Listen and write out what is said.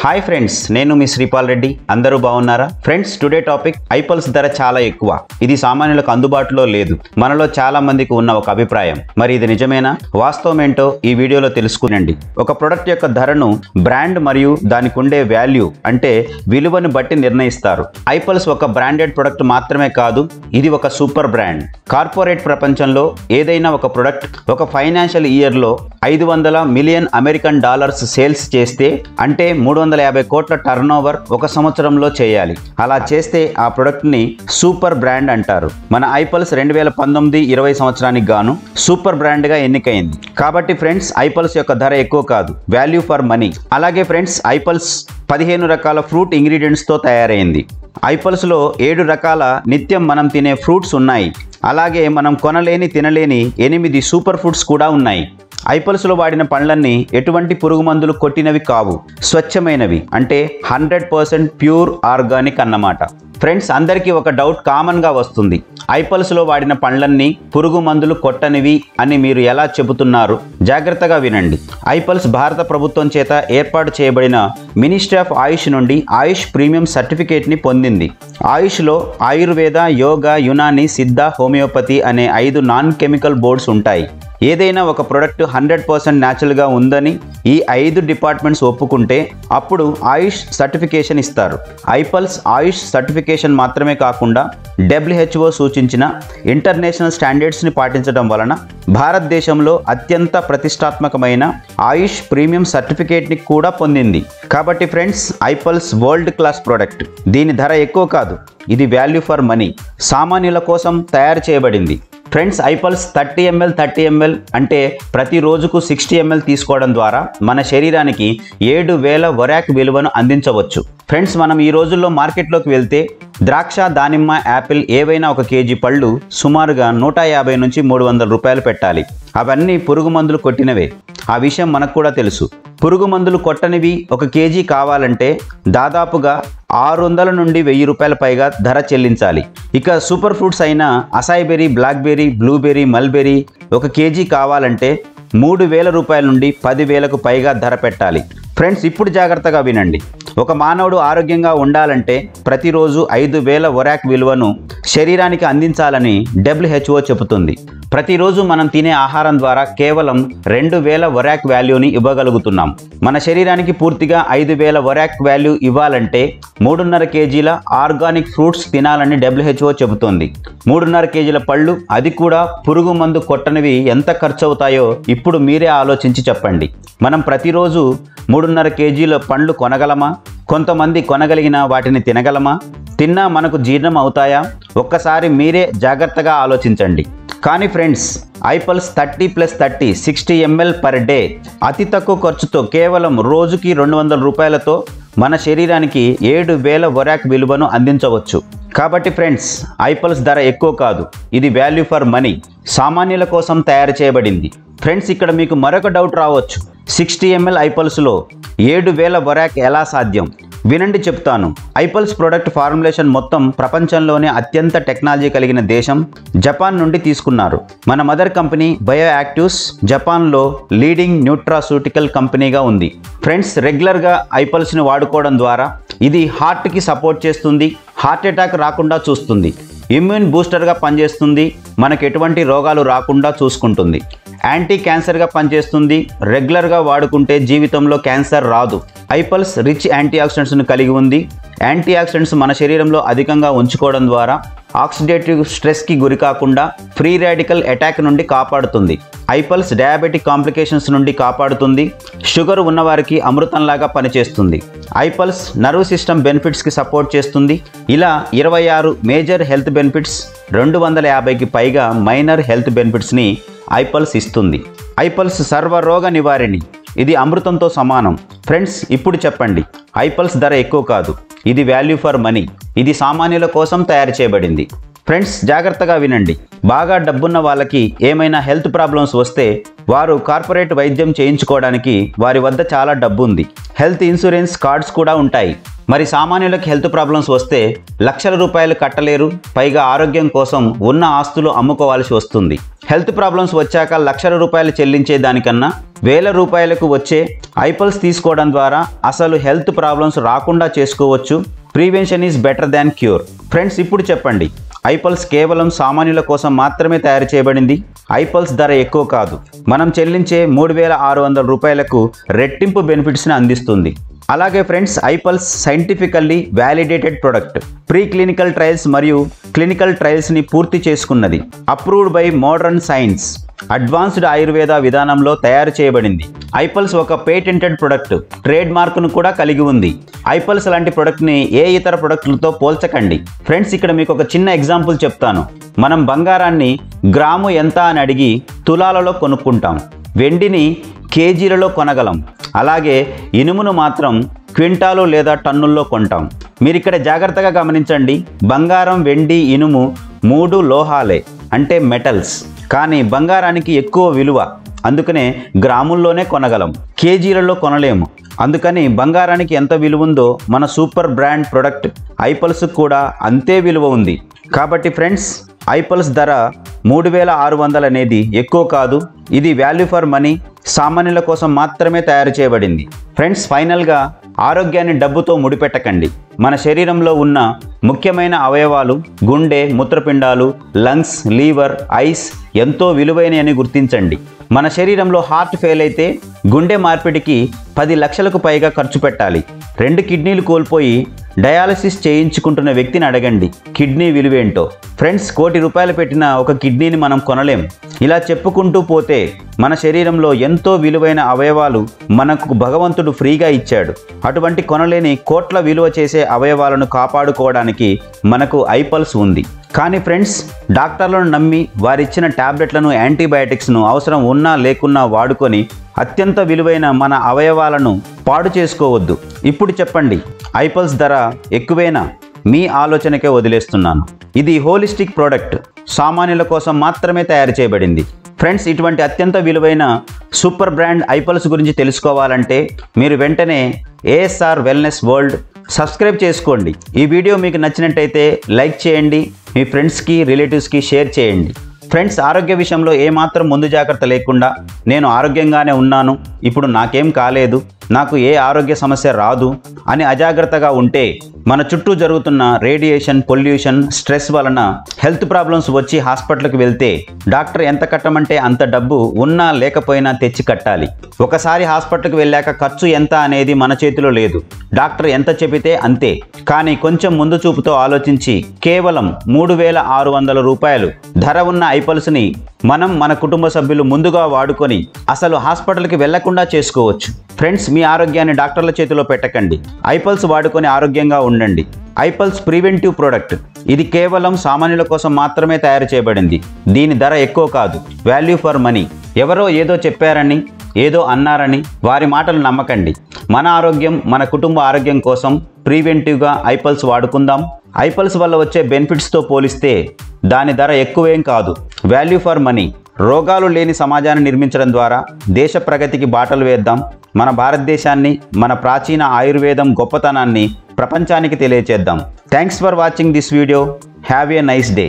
Hi friends, నేను మీ శ్రీపాల్ రెడ్డి. అందరూ బాగున్నారా? ఫ్రెండ్స్, టుడే టాపిక్ ఐపల్స్ ధర చాలా ఎక్కువ, ఇది సామాన్యులకు అందుబాటులో లేదు, మనలో చాలా మందికి ఉన్న ఒక అభిప్రాయం. మరి ఇది నిజమేనా? వాస్తవం ఏంటో ఈ వీడియోలో తెలుసుకునండి. ఒక ప్రొడక్ట్ యొక్క ధరను బ్రాండ్ మరియు దానికి ఉండే వాల్యూ అంటే విలువను బట్టి నిర్ణయిస్తారు. ఐపల్స్ ఒక బ్రాండెడ్ ప్రొడక్ట్ మాత్రమే కాదు, ఇది ఒక సూపర్ బ్రాండ్. కార్పొరేట్ ప్రపంచంలో ఏదైనా ఒక ప్రొడక్ట్ ఒక ఫైనాన్షియల్ ఇయర్లో 500 మిలియన్ అమెరికన్ డాలర్స్ సేల్స్ చేస్తే అంటే 350 కోట్ల టర్న్ ఓవర్ ఒక సంవత్సరంలో చేయాలి. అలా చేస్తే ఆ ప్రొడక్ట్ ని సూపర్ బ్రాండ్ అంటారు. మన ఐపల్స్ 2019-20 సంవత్సరానికి గాను సూపర్ బ్రాండ్ గా ఎన్నికైంది. కాబట్టి ఫ్రెండ్స్, ఐపల్స్ యొక్క ధర ఎక్కువ కాదు, వాల్యూ ఫర్ మనీ. అలాగే ఫ్రెండ్స్, ఐపల్స్ 15 రకాల ఫ్రూట్ ఇంగ్రీడియంట్స్ తో తయారైంది. ఐపల్స్ లో 7 రకాల నిత్యం మనం తినే ఫ్రూట్స్ ఉన్నాయి. అలాగే మనం కొనలేని తినలేని 8 సూపర్ ఫుడ్స్ కూడా ఉన్నాయి. ఐపల్స్లో వాడిన పండ్లన్నీ ఎటువంటి పురుగు మందులు కొట్టినవి కావు, స్వచ్ఛమైనవి, అంటే 100% ప్యూర్ ఆర్గానిక్ అన్నమాట. ఫ్రెండ్స్, అందరికీ ఒక డౌట్ కామన్గా వస్తుంది, ఐపల్స్లో వాడిన పండ్లన్నీ పురుగు మందులు కొట్టనివి అని మీరు ఎలా చెబుతున్నారు? జాగ్రత్తగా వినండి. ఐపల్స్ భారత ప్రభుత్వం చేత ఏర్పాటు చేయబడిన మినిస్ట్రీ ఆఫ్ ఆయుష్ నుండి ఆయుష్ ప్రీమియం సర్టిఫికేట్ని పొందింది. ఆయుష్లో ఆయుర్వేద, యోగా, యునాని, సిద్ధ, హోమియోపతి అనే 5 నాన్ కెమికల్ బోర్డ్స్ ఉంటాయి. ఏదైనా ఒక ప్రోడక్ట్ 100% న్యాచురల్గా ఉందని ఈ 5 డిపార్ట్మెంట్స్ ఒప్పుకుంటే అప్పుడు ఆయుష్ సర్టిఫికేషన్ ఇస్తారు. ఐపల్స్ ఆయుష్ సర్టిఫికేషన్ మాత్రమే కాకుండా WHO సూచించిన ఇంటర్నేషనల్ స్టాండర్డ్స్ని పాటించడం వలన భారతదేశంలో అత్యంత ప్రతిష్టాత్మకమైన ఆయుష్ ప్రీమియం సర్టిఫికేట్ని కూడా పొందింది. కాబట్టి ఫ్రెండ్స్, ఐపల్స్ వరల్డ్ క్లాస్ ప్రోడక్ట్. దీని ధర ఎక్కువ కాదు, ఇది వాల్యూ ఫర్ మనీ. సామాన్యుల కోసం తయారు చేయబడింది. ఫ్రెండ్స్, ఐపల్స్ 30 ml అంటే ప్రతి రోజుకు 60 ml తీసుకోవడం ద్వారా మన శరీరానికి 7000 వరాక్ విలువను అందించవచ్చు. ఫ్రెండ్స్, మనం ఈ రోజుల్లో మార్కెట్లోకి వెళ్తే ద్రాక్ష, దానిమ్మ, యాపిల్ ఏవైనా 1 కేజీ పళ్ళు సుమారుగా 150 నుంచి 300 రూపాయలు పెట్టాలి. అవన్నీ పురుగు మందులు కొట్టినవే. ఆ విషయం మనకు కూడా తెలుసు. పురుగు మందులు కొట్టనివి 1 కేజీ కావాలంటే దాదాపుగా 600 నుండి 1000 రూపాయల పైగా ధర చెల్లించాలి. ఇక సూపర్ ఫ్రూట్స్ అయిన అసాయిబెర్రీ, బ్లాక్బెర్రీ, బ్లూబెర్రీ, మల్బెర్రీ 1 కేజీ కావాలంటే 3000 రూపాయల నుండి 10,000కు పైగా ధర పెట్టాలి. ఫ్రెండ్స్, ఇప్పుడు జాగ్రత్తగా వినండి. ఒక మానవుడు ఆరోగ్యంగా ఉండాలంటే ప్రతిరోజు 5000 వరాక్ విలువను శరీరానికి అందించాలని WHO చెబుతుంది. ప్రతిరోజు మనం తినే ఆహారం ద్వారా కేవలం 2000 వరాక్ వాల్యూని ఇవ్వగలుగుతున్నాం. మన శరీరానికి పూర్తిగా 5000 వరాక్ వాల్యూ ఇవ్వాలంటే 3.5 కేజీల ఆర్గానిక్ ఫ్రూట్స్ తినాలని WHO చెబుతోంది. 3.5 కేజీల పళ్ళు, అది కూడా పురుగు మందు కొట్టనివి ఎంత ఖర్చు అవుతాయో ఇప్పుడు మీరే ఆలోచించి చెప్పండి. మనం ప్రతిరోజు 3.5 కేజీల పండ్లు కొనగలమా? కొంతమంది కొనగలిగిన వాటిని తినగలమా? తిన్నా మనకు జీర్ణం అవుతాయా? ఒక్కసారి మీరే జాగ్రత్తగా ఆలోచించండి. కానీ ఫ్రెండ్స్, ఐపల్స్ 30+30 60 ml పర్ డే అతి తక్కువ ఖర్చుతో కేవలం రోజుకి 200 రూపాయలతో మన శరీరానికి 7000 వరాక్ విలువను అందించవచ్చు. కాబట్టి ఫ్రెండ్స్, ఐపల్స్ ధర ఎక్కువ కాదు, ఇది వాల్యూ ఫర్ మనీ. సామాన్యుల కోసం తయారు చేయబడింది. ఫ్రెండ్స్, ఇక్కడ మీకు మరొక డౌట్ రావచ్చు, 60 ml ఐపల్స్లో 7000 వరాక్ ఎలా సాధ్యం? వినండి, చెప్తాను. ఐపల్స్ ప్రోడక్ట్ ఫార్ములేషన్ మొత్తం ప్రపంచంలోనే అత్యంత టెక్నాలజీ కలిగిన దేశం జపాన్ నుండి తీసుకున్నారు. మన మదర్ కంపెనీ బయో యాక్టివ్స్ జపాన్లో లీడింగ్ న్యూట్రాసూటికల్ కంపెనీగా ఉంది. ఫ్రెండ్స్, రెగ్యులర్గా ఐపల్స్ని వాడుకోవడం ద్వారా ఇది హార్ట్కి సపోర్ట్ చేస్తుంది, హార్ట్ అటాక్ రాకుండా చూస్తుంది, ఇమ్యూన్ బూస్టర్గా పనిచేస్తుంది, మనకు ఎటువంటి రోగాలు రాకుండా చూసుకుంటుంది, యాంటీ క్యాన్సర్గా పనిచేస్తుంది. రెగ్యులర్గా వాడుకుంటే జీవితంలో క్యాన్సర్ రాదు. ఐపల్స్ రిచ్ యాంటీ ఆక్సిడెంట్స్ను కలిగి ఉంది. యాంటీ ఆక్సిడెంట్స్ మన శరీరంలో అధికంగా ఉంచుకోవడం ద్వారా ఆక్సిడేటివ్ స్ట్రెస్కి గురి కాకుండా ఫ్రీ రాడికల్ అటాక్ నుండి కాపాడుతుంది. ఐపల్స్ డయాబెటిక్ కాంప్లికేషన్స్ నుండి కాపాడుతుంది. షుగర్ ఉన్నవారికి అమృతంలాగా పనిచేస్తుంది. ఐపల్స్ నర్వ్ సిస్టమ్ బెనిఫిట్స్కి సపోర్ట్ చేస్తుంది. ఇలా 26 మేజర్ హెల్త్ బెనిఫిట్స్, 250కి పైగా మైనర్ హెల్త్ బెనిఫిట్స్ని ఐపల్స్ ఇస్తుంది. ఐపల్స్ సర్వరోగ నివారిణి, ఇది అమృతంతో సమానం. ఫ్రెండ్స్, ఇప్పుడు చెప్పండి, ఐపల్స్ ధర ఎక్కువ కాదు, ఇది వాల్యూ ఫర్ మనీ. ఇది సామాన్యుల కోసం తయారు చేయబడింది. ఫ్రెండ్స్, జాగ్రత్తగా వినండి. బాగా డబ్బున్న వాళ్ళకి ఏమైనా హెల్త్ ప్రాబ్లమ్స్ వస్తే వారు కార్పొరేట్ వైద్యం చేయించుకోవడానికి వారి వద్ద చాలా డబ్బు ఉంది. హెల్త్ ఇన్సూరెన్స్ కార్డ్స్ కూడా ఉంటాయి. మరి సామాన్యులకు హెల్త్ ప్రాబ్లమ్స్ వస్తే లక్షల రూపాయలు కట్టలేరు, పైగా ఆరోగ్యం కోసం ఉన్న ఆస్తులు అమ్ముకోవాల్సి వస్తుంది. హెల్త్ ప్రాబ్లమ్స్ వచ్చాక లక్షల రూపాయలు చెల్లించే దానికన్నా వేల రూపాయలకు వచ్చే ఐపల్స్ తీసుకోవడం ద్వారా అసలు హెల్త్ ప్రాబ్లమ్స్ రాకుండా చేసుకోవచ్చు. Prevention is better than cure. Friends, ఇప్పుడు చెప్పండి, ఐపల్స్ కేవలం సామాన్యుల కోసం మాత్రమే తయారు చేయబడింది. ఐపల్స్ ధర ఎక్కువ కాదు, మనం చెల్లించే 3600 రూపాయలకు రెట్టింపు బెనిఫిట్స్ని అందిస్తుంది. అలాగే ఫ్రెండ్స్, ఐపల్స్ scientifically validated product. Pre clinical trials మరియు క్లినికల్ ట్రయల్స్ని పూర్తి చేసుకున్నది. Approved by modern science, advanced Ayurveda విధానంలో తయారు చేయబడింది. ఐపల్స్ ఒక పేటెంటెడ్ ప్రొడక్ట్, ట్రేడ్ మార్క్ను కూడా కలిగి ఉంది. ఐపల్స్ లాంటి ప్రొడక్ట్ని ఏ ఇతర ప్రొడక్ట్లతో పోల్చకండి. ఫ్రెండ్స్, ఇక్కడ మీకు ఒక చిన్న ఎగ్జాంపుల్ చెప్తాను. మనం బంగారాన్ని గ్రాము ఎంత అని అడిగి తులాలలో కొనుక్కుంటాం, వెండిని కేజీలలో కొనగలం. అలాగే ఇనుమును మాత్రం క్వింటాలు లేదా టన్నుల్లో కొంటాం. మీరు ఇక్కడ జాగ్రత్తగా గమనించండి, బంగారం, వెండి, ఇనుము 3 లోహాలే, అంటే మెటల్స్. కానీ బంగారానికి ఎక్కువ విలువ, అందుకనే గ్రాముల్లోనే కొనగలం, కేజీలలో కొనలేము. అందుకని బంగారానికి ఎంత విలువ ఉందో మన సూపర్ బ్రాండ్ ప్రొడక్ట్ ఐపల్స్ కూడా అంతే విలువ ఉంది. కాబట్టి ఫ్రెండ్స్, ఐపల్స్ ధర 3600 అనేది ఎక్కువ కాదు. ఇది వాల్యూ ఫర్ మనీ, సామాన్యుల కోసం మాత్రమే తయారు చేయబడింది. ఫ్రెండ్స్, ఫైనల్గా ఆరోగ్యాన్ని డబ్బుతో ముడిపెట్టకండి. మన శరీరంలో ఉన్న ముఖ్యమైన అవయవాలు గుండె, మూత్రపిండాలు, లంగ్స్, లీవర్, ఐస్ ఎంతో విలువైనవి గుర్తించండి. మన శరీరంలో హార్ట్ ఫెయిల్ అయితే గుండె మార్పిడికి 10 లక్షలకు పైగా ఖర్చు పెట్టాలి. 2 కిడ్నీలు కోల్పోయి డయాలసిస్ చేయించుకుంటున్న వ్యక్తిని అడగండి కిడ్నీ విలువేంటో. ఫ్రెండ్స్, 1 కోటి రూపాయలు పెట్టిన ఒక కిడ్నీని మనం కొనలేం. ఇలా చెప్పుకుంటూ పోతే మన శరీరంలో ఎంతో విలువైన అవయవాలు మనకు భగవంతుడు ఫ్రీగా ఇచ్చాడు. అటువంటి కొనలేని కోట్ల విలువ చేసే అవయవాలను కాపాడుకోవడానికి మనకు ఐపల్స్ ఉంది. కానీ ఫ్రెండ్స్, డాక్టర్లను నమ్మి వారిచ్చిన టాబ్లెట్లను, యాంటీబయాటిక్స్ను అవసరం ఉన్నా లేకున్నా వాడుకొని అత్యంత విలువైన మన అవయవాలను పాడు చేసుకోవద్దు. ఇప్పుడు చెప్పండి, ఐపల్స్ ధర ఎక్కువేనా? మీ ఆలోచనకే వదిలేస్తున్నాను. ఇది హోలిస్టిక్ ప్రోడక్ట్, సామాన్యుల కోసం మాత్రమే తయారు చేయబడింది. ఫ్రెండ్స్, ఇటువంటి అత్యంత విలువైన సూపర్ బ్రాండ్ ఐపల్స్ గురించి తెలుసుకోవాలంటే మీరు వెంటనే ASR వెల్నెస్ వరల్డ్ సబ్స్క్రైబ్ చేసుకోండి. ఈ వీడియో మీకు నచ్చినట్టయితే లైక్ చేయండి, మీ ఫ్రెండ్స్కి, రిలేటివ్స్కి షేర్ చేయండి. ఫ్రెండ్స్, ఆరోగ్య విషయంలో ఏమాత్రం ముందు జాగ్రత్త లేకుండా నేను ఆరోగ్యంగానే ఉన్నాను, ఇప్పుడు నాకేం కాలేదు, నాకు ఏ ఆరోగ్య సమస్య రాదు అని అజాగ్రత్తగా ఉంటే మన చుట్టూ జరుగుతున్న రేడియేషన్, పొల్యూషన్, స్ట్రెస్ వలన హెల్త్ ప్రాబ్లమ్స్ వచ్చి హాస్పిటల్కి వెళ్తే డాక్టర్ ఎంత కట్టమంటే అంత డబ్బు ఉన్నా లేకపోయినా తెచ్చి కట్టాలి. ఒకసారి హాస్పిటల్కి వెళ్ళాక ఖర్చు ఎంత అనేది మన చేతిలో లేదు, డాక్టర్ ఎంత చెబితే అంతే. కానీ కొంచెం ముందు చూపుతో ఆలోచించి కేవలం 3600 రూపాయలు ధర ఉన్న ఐపల్స్ని మనం, మన కుటుంబ సభ్యులు ముందుగా వాడుకొని అసలు హాస్పిటల్కి వెళ్లకుండా చేసుకోవచ్చు. ఫ్రెండ్స్, మీ ఆరోగ్యాన్ని డాక్టర్ల చేతిలో పెట్టకండి, ఐపల్స్ వాడుకొని ఆరోగ్యంగా ఉండండి. ఐపల్స్ ప్రివెంటివ్ ప్రోడక్ట్, ఇది కేవలం సామాన్యుల కోసం మాత్రమే తయారు చేయబడింది. దీని ధర ఎక్కువ కాదు, వాల్యూ ఫర్ మనీ. ఎవరో ఏదో చెప్పారని, ఏదో అన్నారని వారి మాటలు నమ్మకండి. మన ఆరోగ్యం, మన కుటుంబ ఆరోగ్యం కోసం ప్రివెంటివ్గా ఐపల్స్ వాడుకుందాం. ఐపల్స్ వల్ల వచ్చే బెనిఫిట్స్తో పోలిస్తే దాని ధర ఎక్కువేం కాదు, వాల్యూ ఫర్ మనీ. రోగాలు లేని సమాజాన్ని నిర్మించడం ద్వారా దేశ ప్రగతికి బాటలు వేద్దాం. మన భారతదేశాన్ని, మన ప్రాచీన ఆయుర్వేదం గొప్పతనాన్ని ప్రపంచానికి తెలియచేద్దాం. Thanks for watching this video. Have a nice day.